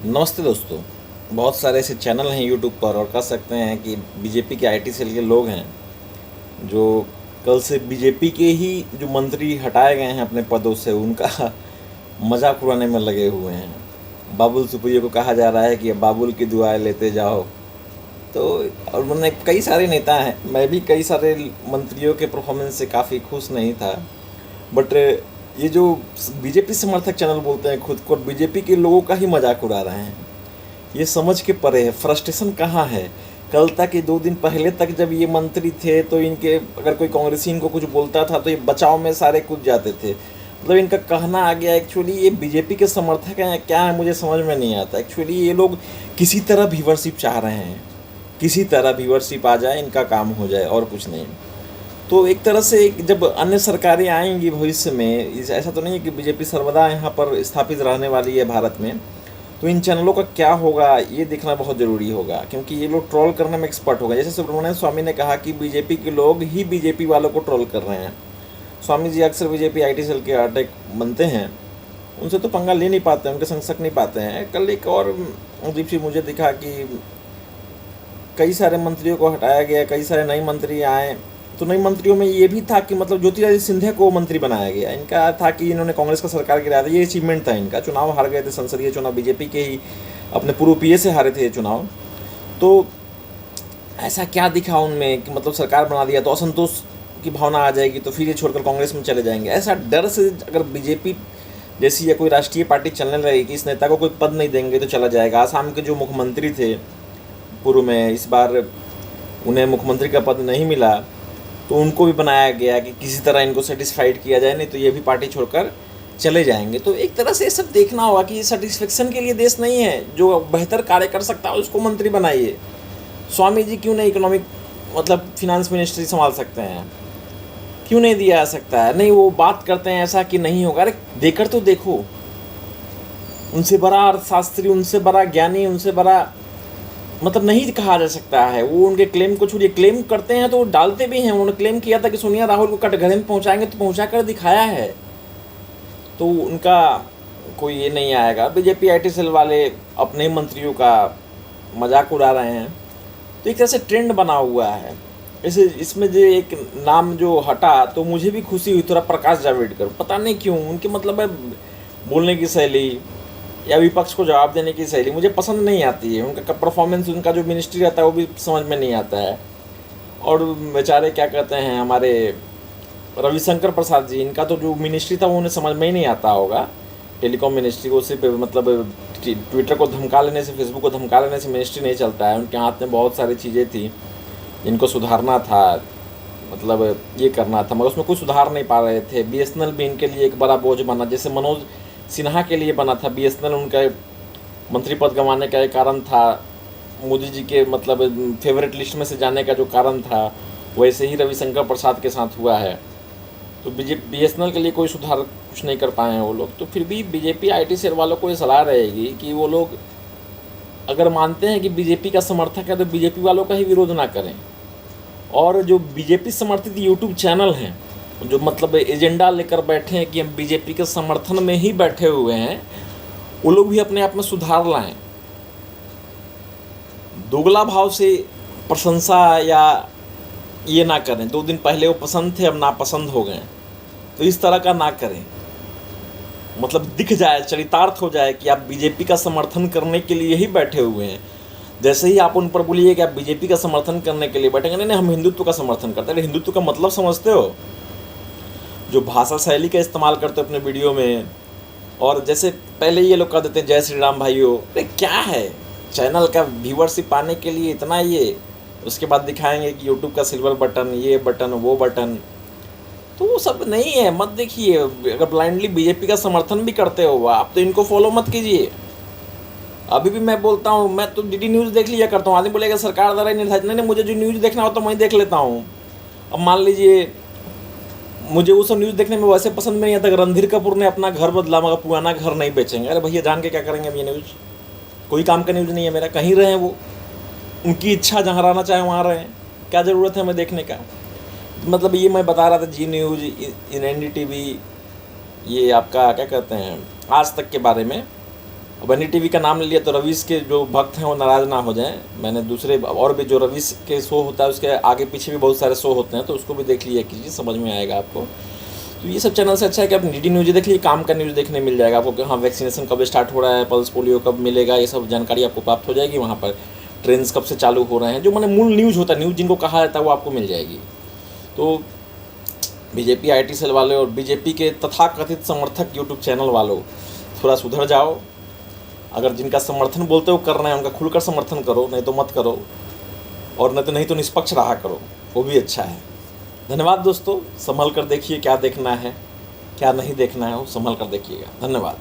नमस्ते दोस्तों। बहुत सारे ऐसे चैनल हैं यूट्यूब पर और कह सकते हैं कि बीजेपी के आईटी सेल के लोग हैं जो कल से बीजेपी के ही जो मंत्री हटाए गए हैं अपने पदों से उनका मजाक उड़ाने में लगे हुए हैं। बाबुल सुप्रियो को कहा जा रहा है कि अब बाबुल की दुआएं लेते जाओ। तो और उन्होंने कई सारे नेता हैं, मैं भी कई सारे मंत्रियों के परफॉर्मेंस से काफ़ी खुश नहीं था। बट ये जो बीजेपी समर्थक चैनल बोलते हैं खुद को, बीजेपी के लोगों का ही मजाक उड़ा रहे हैं। ये समझ के परे है फ्रस्ट्रेशन कहाँ है। कल तक ये 2 दिन पहले तक जब ये मंत्री थे तो इनके अगर कोई कांग्रेसी इनको कुछ बोलता था तो ये बचाव में सारे कूद जाते थे। मतलब इनका कहना आ गया एक्चुअली ये बीजेपी के समर्थक हैं क्या है मुझे समझ में नहीं आता। एक्चुअली ये लोग किसी तरह व्यूवरशिप चाह रहे हैं, किसी तरह व्यूवरशिप आ जाए, इनका काम हो जाए और कुछ नहीं। तो एक तरह से जब अन्य सरकारें आएंगी भविष्य में, ऐसा तो नहीं है कि बीजेपी सर्वदा यहाँ पर स्थापित रहने वाली है भारत में, तो इन चैनलों का क्या होगा ये देखना बहुत ज़रूरी होगा, क्योंकि ये लोग ट्रोल करने में एक्सपर्ट हो गए। जैसे सुब्रमण्यम स्वामी ने कहा कि बीजेपी के लोग ही बीजेपी वालों को ट्रोल कर रहे हैं। स्वामी जी अक्सर बीजेपी आईटी सेल के अटैक बनते हैं, उनसे तो पंगा ले नहीं पाते हैं, उनके संग सक नहीं पाते हैं। कल एक और अजीब सी मुझे दिखा कि कई सारे मंत्रियों को हटाया गया, कई सारे नए मंत्री आए। तो नए मंत्रियों में ये भी था कि मतलब ज्योतिरादित्य सिंधिया को मंत्री बनाया गया। इनका था कि इन्होंने कांग्रेस का सरकार गिराया था, ये अचीवमेंट था इनका। चुनाव हार गए थे, संसदीय चुनाव बीजेपी के ही अपने पूर्व पीए से हारे थे ये चुनाव। तो ऐसा क्या दिखा उनमें कि मतलब सरकार बना दिया तो असंतोष की भावना आ जाएगी तो फिर ये छोड़कर कांग्रेस में चले जाएंगे। ऐसा डर से अगर बीजेपी जैसी या कोई राष्ट्रीय पार्टी चलने लगेगी कि इस नेता को कोई पद नहीं देंगे तो चला जाएगा। आसाम के जो मुख्यमंत्री थे पूर्व में, इस बार उन्हें मुख्यमंत्री का पद नहीं मिला तो उनको भी बनाया गया कि किसी तरह इनको सेटिस्फाइड किया जाए, नहीं तो ये भी पार्टी छोड़कर चले जाएंगे। तो एक तरह से ये सब देखना होगा कि ये सेटिस्फेक्शन के लिए देश नहीं है। जो बेहतर कार्य कर सकता है उसको मंत्री बनाइए। स्वामी जी क्यों नहीं इकोनॉमिक मतलब फिनांस मिनिस्ट्री संभाल सकते हैं, क्यों नहीं दिया जा सकता है? नहीं, वो बात करते हैं ऐसा कि नहीं होगा। अरे देकर तो देखो, उनसे बड़ा अर्थशास्त्री, उनसे बड़ा ज्ञानी, उनसे बड़ा मतलब नहीं कहा जा सकता है। वो उनके क्लेम को छोड़िए, क्लेम करते हैं तो वो डालते भी हैं। उन्होंने क्लेम किया था कि सोनिया राहुल को कटघरे में पहुंचाएंगे, तो पहुंचा कर दिखाया है। तो उनका कोई ये नहीं आएगा। बीजेपी आईटी सेल वाले अपने मंत्रियों का मजाक उड़ा रहे हैं। तो एक तरह से ट्रेंड बना हुआ है। इसे इसमें जो एक नाम जो हटा तो मुझे भी खुशी हुई थोड़ा, प्रकाश जावड़ेकर। पता नहीं क्यों उनके मतलब है बोलने की शैली या विपक्ष को जवाब देने की शैली मुझे पसंद नहीं आती है। उनका परफॉर्मेंस, उनका जो मिनिस्ट्री रहता है वो भी समझ में नहीं आता है। और बेचारे क्या कहते हैं हमारे रविशंकर प्रसाद जी, इनका तो जो मिनिस्ट्री था वो उन्हें समझ में ही नहीं आता होगा। टेलीकॉम मिनिस्ट्री को सिर्फ मतलब ट्विटर को धमका लेने से, फेसबुक को धमका लेने से मिनिस्ट्री नहीं चलता है। उनके हाथ में बहुत सारी चीज़ें थी जिनको सुधारना था, मतलब ये करना था, मगर उसमें कोई सुधार नहीं पा रहे थे। बीएसएनएल भी इनके लिए एक बड़ा बोझ बना, जैसे मनोज सिन्हा के लिए बना था। बीएसएनएल उनका मंत्री पद गंवाने का एक कारण था, मोदी जी के मतलब फेवरेट लिस्ट में से जाने का जो कारण था, वैसे ही रविशंकर प्रसाद के साथ हुआ है। तो बीएसएनएल के लिए कोई सुधार कुछ नहीं कर पाए हैं वो लोग। तो फिर भी बीजेपी आईटी सेल वालों को ये सलाह रहेगी कि वो लोग अगर मानते हैं कि बीजेपी का समर्थक है तो बीजेपी वालों का ही विरोध ना करें। और जो बीजेपी समर्थित यूट्यूब चैनल हैं जो मतलब एजेंडा लेकर बैठे हैं कि हम बीजेपी के समर्थन में ही बैठे हुए हैं, वो लोग भी अपने आप में सुधार लाएं। दोगला भाव से प्रशंसा या ये ना करें। 2 दिन पहले वो पसंद थे, अब नापसंद हो गए, तो इस तरह का ना करें। मतलब दिख जाए, चरितार्थ हो जाए कि आप बीजेपी का समर्थन करने के लिए ही बैठे हुए हैं। जैसे ही आप उन पर बोलिए कि आप बीजेपी का समर्थन करने के लिए बैठेंगे, नहीं हम हिंदुत्व का समर्थन करते हैं। हिंदुत्व का मतलब समझते हो? जो भाषा शैली का इस्तेमाल करते हो अपने वीडियो में, और जैसे पहले ये लोग कह देते हैं जय श्री राम भाइयों। अरे क्या है, चैनल का व्यूवरशिप पाने के लिए इतना ये, उसके बाद दिखाएंगे कि यूट्यूब का सिल्वर बटन, ये बटन, वो बटन। तो वो सब नहीं है, मत देखिए। अगर ब्लाइंडली बीजेपी का समर्थन भी करते हो आप तो इनको फॉलो मत कीजिए। अभी भी मैं बोलता हूँ, मैं तो डीडी न्यूज़ देख लिया करता हूँ। आदमी बोलेगा सरकार द्वारा निर्धारित, नहीं, मुझे जो न्यूज़ देखना हो तो मैं देख लेता हूँ। अब मान लीजिए मुझे वो सब न्यूज़ देखने में वैसे पसंद नहीं आता। रणधीर कपूर ने अपना घर बदला मगर पुराना घर नहीं बेचेंगे। अरे भैया जान के क्या करेंगे अब ये न्यूज़? कोई काम का न्यूज़ नहीं है मेरा। कहीं रहें वो, उनकी इच्छा, जहाँ रहना चाहे वहाँ रहें, क्या ज़रूरत है हमें देखने का? मतलब ये मैं बता रहा था जी न्यूज़, इन NDTV, ये आपका क्या कहते हैं आज तक के बारे में। अब एनी टीवी का नाम ले लिया तो रवीश के जो भक्त हैं वो नाराज़ ना हो जाएं। मैंने दूसरे और भी जो रवीश के शो होता है उसके आगे पीछे भी बहुत सारे शो होते हैं, तो उसको भी देख लिया कीजिए, समझ में आएगा आपको। तो ये सब चैनल से अच्छा है कि आप डीडी न्यूज़ देख लीजिए, काम का न्यूज़ देखने मिल जाएगा आपको कि हाँ वैक्सीनेशन कब स्टार्ट हो रहा है, पल्स पोलियो कब मिलेगा, ये सब जानकारी आपको प्राप्त हो जाएगी। वहाँ पर ट्रेन्स कब से चालू हो रहे हैं, जो मैंने मूल न्यूज़ होता है, न्यूज़ जिनको कहा जाता है वो आपको मिल जाएगी। तो बीजेपी IT सेल वाले और बीजेपी के तथाकथित समर्थक यूट्यूब चैनल वालों, थोड़ा सुधर जाओ। अगर जिनका समर्थन बोलते हो कर रहे हैं उनका खुलकर समर्थन करो, नहीं तो मत करो, और नहीं तो निष्पक्ष रहा करो, वो भी अच्छा है। धन्यवाद दोस्तों, संभल कर देखिए क्या देखना है क्या नहीं देखना है, वो संभल कर देखिएगा। धन्यवाद।